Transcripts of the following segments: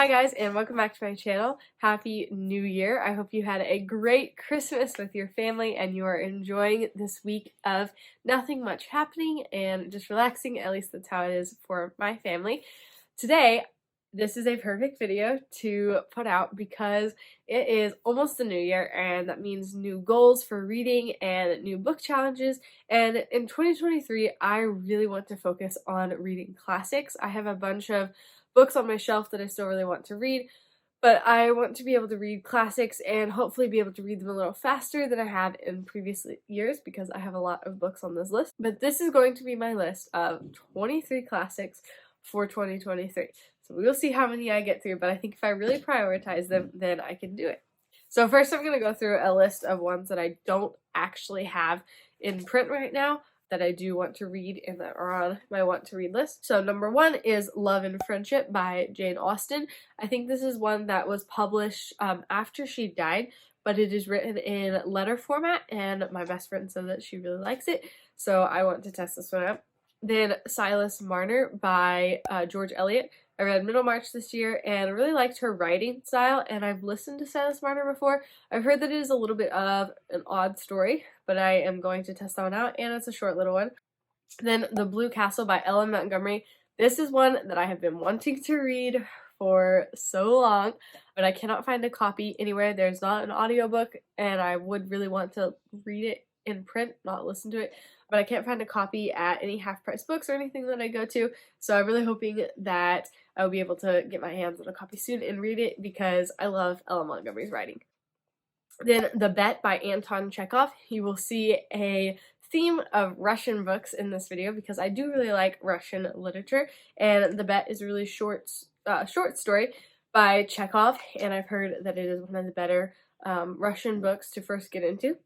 Hi guys, and welcome back to my channel. Happy New Year. I hope you had a great Christmas with your family and you are enjoying this week of nothing much happening and just relaxing. At least that's how it is for my family. Today, this is a perfect video to put out because it is almost the new year, and that means new goals for reading and new book challenges. And in 2023, I really want to focus on reading classics. I have a bunch of books on my shelf that I still really want to read, but I want to be able to read classics and hopefully be able to read them a little faster than I have in previous years because I have a lot of books on this list. But this is going to be my list of 23 classics for 2023. So we will see how many I get through, but I think if I really prioritize them, then I can do it. So first I'm going to go through a list of ones that I don't actually have in print right now that I do want to read and that are on my want to read list. So number 1 is Love and Friendship by Jane Austen. I think this is one that was published after she died, but it is written in letter format, and my best friend said that she really likes it, so I want to test this one out. Then Silas Marner by George Eliot. I read Middlemarch this year and really liked her writing style, and I've listened to Silas Marner before. I've heard that it is a little bit of an odd story, but I am going to test that one out, and it's a short little one. Then The Blue Castle by Ellen Montgomery. This is one that I have been wanting to read for so long, but I cannot find a copy anywhere. There's not an audiobook, and I would really want to read it in print, not listen to it, but I can't find a copy at any half-price books or anything that I go to, so I'm really hoping that I'll be able to get my hands on a copy soon and read it because I love Ellen Montgomery's writing. Then The Bet by Anton Chekhov. You will see a theme of Russian books in this video because I do really like Russian literature, and The Bet is a really short story by Chekhov, and I've heard that it is one of the better Russian books to first get into.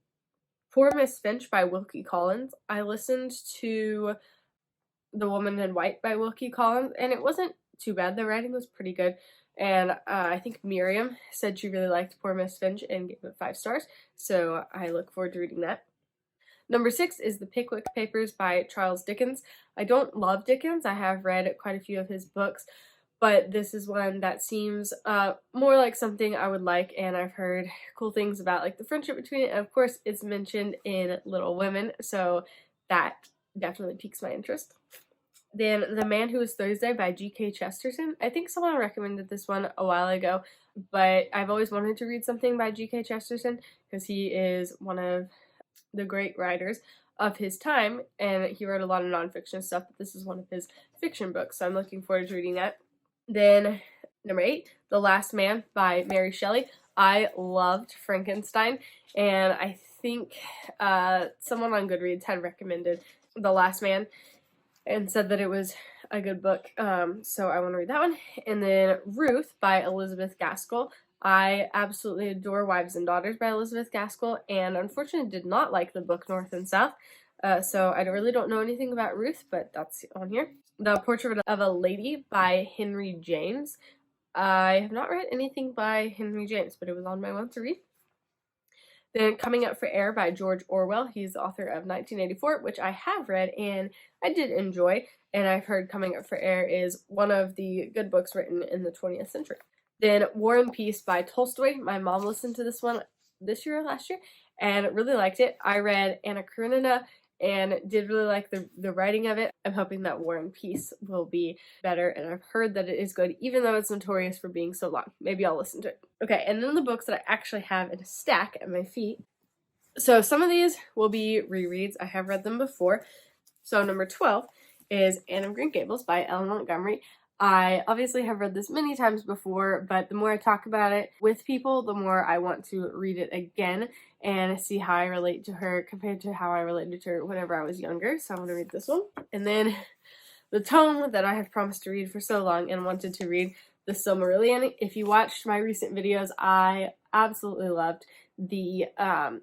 Poor Miss Finch by Wilkie Collins. I listened to The Woman in White by Wilkie Collins, and it wasn't too bad. The writing was pretty good, and I think Miriam said she really liked Poor Miss Finch and gave it 5 stars, so I look forward to reading that. Number 6 is The Pickwick Papers by Charles Dickens. I don't love Dickens. I have read quite a few of his books, but this is one that seems more like something I would like, and I've heard cool things about like the friendship between it, and of course it's mentioned in Little Women, so that definitely piques my interest. Then The Man Who Was Thursday by G.K. Chesterton. I think someone recommended this one a while ago, but I've always wanted to read something by G.K. Chesterton because he is one of the great writers of his time, and he wrote a lot of nonfiction stuff, but this is one of his fiction books, so I'm looking forward to reading that. Then number 8, The Last Man by Mary Shelley. I loved Frankenstein, and I think someone on Goodreads had recommended The Last Man and said that it was a good book, so I want to read that one. And then Ruth by Elizabeth Gaskell. I absolutely adore Wives and Daughters by Elizabeth Gaskell, and unfortunately did not like the book North and South, so I really don't know anything about Ruth, but that's on here. The Portrait of a Lady by Henry James. I have not read anything by Henry James, but it was on my want to read. Then Coming Up for Air by George Orwell. He's the author of 1984, which I have read and I did enjoy, and I've heard Coming Up for Air is one of the good books written in the 20th century. Then War and Peace by Tolstoy. My mom listened to this one this year or last year and really liked it. I read Anna Karenina and did really like the writing of it. I'm hoping that War and Peace will be better, and I've heard that it is good, even though it's notorious for being so long. Maybe I'll listen to it. Okay, and then the books that I actually have in a stack at my feet. So some of these will be rereads. I have read them before. So number 12 is Anne of Green Gables by Ellen Montgomery. I obviously have read this many times before, but the more I talk about it with people, the more I want to read it again and see how I relate to her compared to how I related to her whenever I was younger. So I'm going to read this one. And then the tome that I have promised to read for so long and wanted to read, The Silmarillion. If you watched my recent videos, I absolutely loved the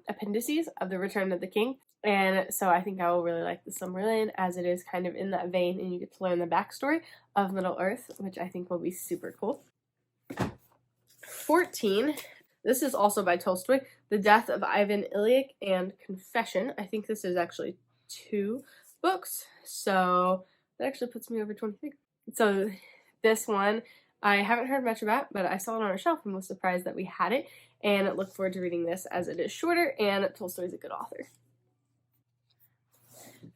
appendices of The Return of the King. And so I think I will really like The Silmarillion, as it is kind of in that vein and you get to learn the backstory of Middle-earth, which I think will be super cool. 14, this is also by Tolstoy, The Death of Ivan Ilyich and Confession. I think this is actually 2 books, so that actually puts me over 23. So this one I haven't heard much about, but I saw it on our shelf and was surprised that we had it, and look forward to reading this as it is shorter, and Tolstoy's a good author.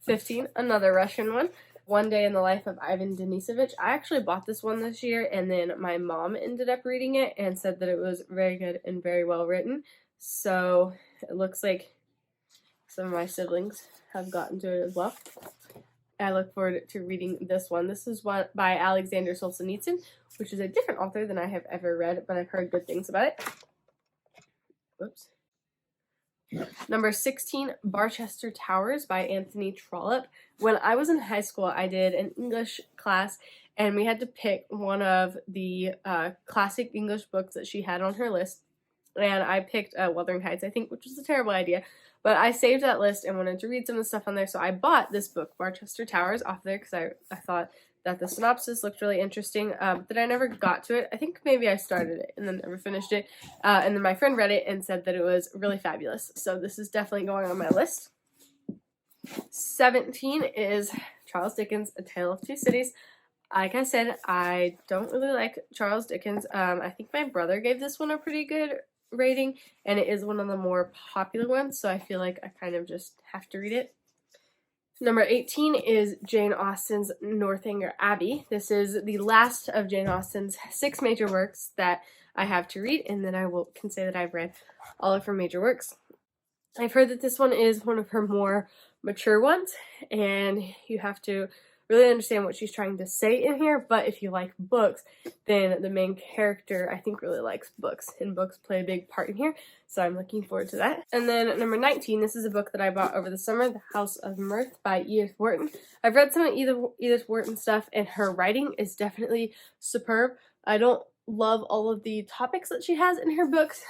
15, another Russian one. One Day in the Life of Ivan Denisovich. I actually bought this one this year, and then my mom ended up reading it and said that it was very good and very well written. So it looks like some of my siblings have gotten to it as well. I look forward to reading this one. This is one by Alexander Solzhenitsyn, which is a different author than I have ever read, but I've heard good things about it. Whoops. Number 16, Barchester Towers by Anthony Trollope. When I was in high school, I did an English class, and we had to pick one of the classic English books that she had on her list, and I picked Wuthering Heights, I think, which was a terrible idea, but I saved that list and wanted to read some of the stuff on there, so I bought this book, Barchester Towers, off there, because I thought that the synopsis looked really interesting, but I never got to it. I think maybe I started it and then never finished it, and then my friend read it and said that it was really fabulous, so this is definitely going on my list. 17 is Charles Dickens' A Tale of Two Cities. Like I said, I don't really like Charles Dickens. I think my brother gave this one a pretty good rating, and it is one of the more popular ones, so I feel like I kind of just have to read it. Number 18 is Jane Austen's Northanger Abbey. This is the last of Jane Austen's 6 major works that I have to read, and then I can say that I've read all of her major works. I've heard that this one is one of her more mature ones, and you have to really understand what she's trying to say in here, but if you like books, then the main character, I think, really likes books, and books play a big part in here, so I'm looking forward to that. And then number 19, this is a book that I bought over the summer, The House of Mirth by Edith Wharton. I've read some of Edith Wharton stuff, and her writing is definitely superb. I don't love all of the topics that she has in her books.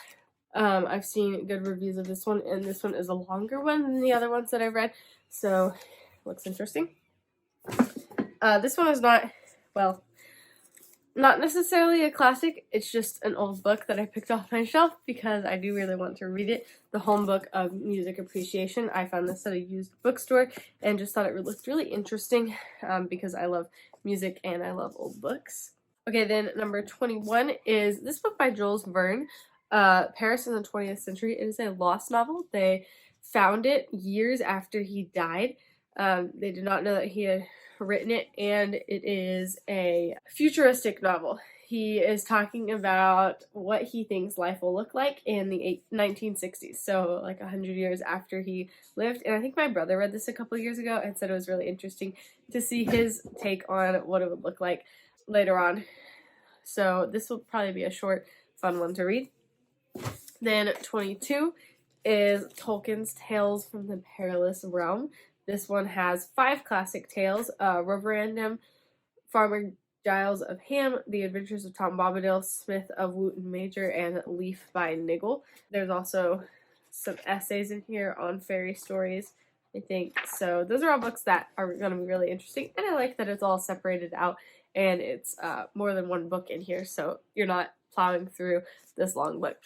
I've seen good reviews of this one, and this one is a longer one than the other ones that I've read, so it looks interesting. This one is not necessarily a classic. It's just an old book that I picked off my shelf because I do really want to read it. The Home Book of Music Appreciation. I found this at a used bookstore and just thought it looked really interesting because I love music and I love old books. Okay, then number 21 is this book by Jules Verne, Paris in the 20th Century. It is a lost novel. They found it years after he died. They did not know that he had written it, and it is a futuristic novel. He is talking about what he thinks life will look like in the 1960s, so like 100 years after he lived. And I think my brother read this a couple years ago and said it was really interesting to see his take on what it would look like later on. So this will probably be a short, fun one to read. Then 22 is Tolkien's Tales from the Perilous Realm. This one has 5 classic tales, Referendum, Farmer Giles of Ham, The Adventures of Tom Bombadil, Smith of Wootton Major, and Leaf by Niggle. There's also some essays in here on fairy stories, I think. So those are all books that are going to be really interesting, and I like that it's all separated out, and it's more than one book in here, so you're not plowing through this long book.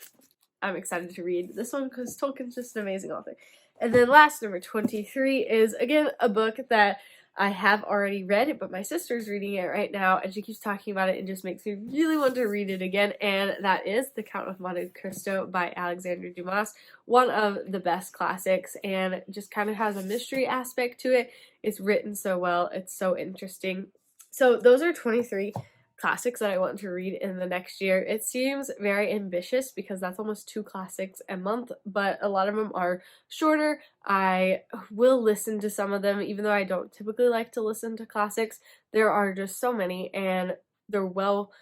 I'm excited to read this one because Tolkien's just an amazing author. And then last, number 23, is, again, a book that I have already read, but my sister's reading it right now, and she keeps talking about it and just makes me really want to read it again, and that is The Count of Monte Cristo by Alexandre Dumas, one of the best classics, and just kind of has a mystery aspect to it. It's written so well. It's so interesting. So those are 23 classics that I want to read in the next year. It seems very ambitious because that's almost 2 classics a month, but a lot of them are shorter. I will listen to some of them, even though I don't typically like to listen to classics. There are just so many, and they're well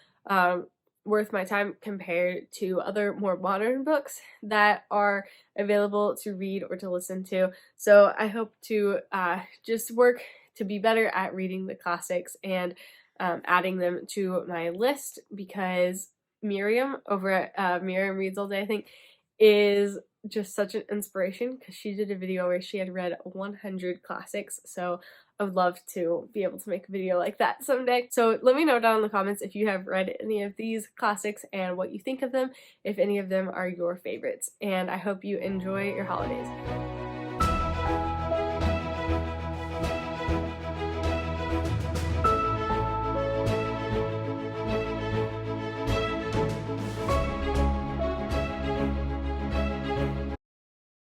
worth my time compared to other more modern books that are available to read or to listen to. So I hope to just work to be better at reading the classics and adding them to my list, because Miriam over at Miriam Reads All Day, I think, is just such an inspiration because she did a video where she had read 100 classics. So I would love to be able to make a video like that someday. So let me know down in the comments if you have read any of these classics and what you think of them, if any of them are your favorites. And I hope you enjoy your holidays.